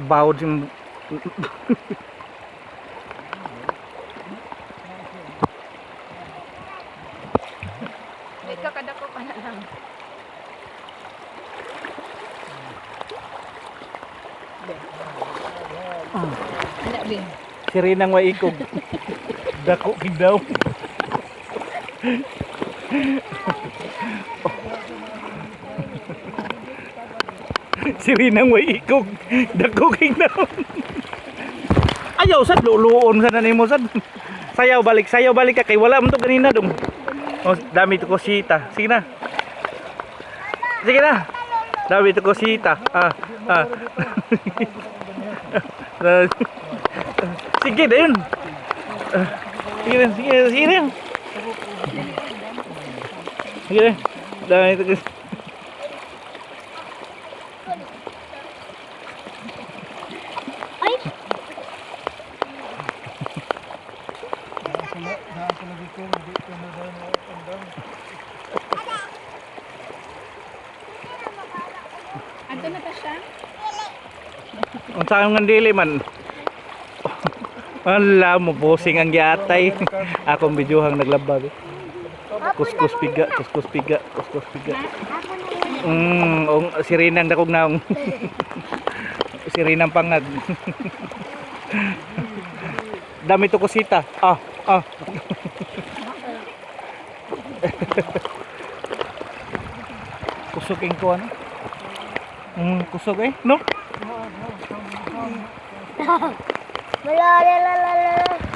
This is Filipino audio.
Bawod yung May kakadako pa na lang. Anak din. sirinang way ikog. Dako kig daw. Sirinang way ikog. Dako kig daw. Ayaw sad luluon sa nimo sad. Sayaw balik ka kay wala man to ganina dong. Oh, dami to kosita. Sige na. Sige na. Dami to kosita. Sige na yun. Sige na. Sige na. Dami to kosita. Anto na pa siya? Kung saan nga dili man. Wala mo posing ang giatay. Akong bidyuhang naglaba. Kuskus piga. Sirinang dakog naong. Sirinang pangag. Dami to kusita. Kusog ko ano? Kusog no? Wala.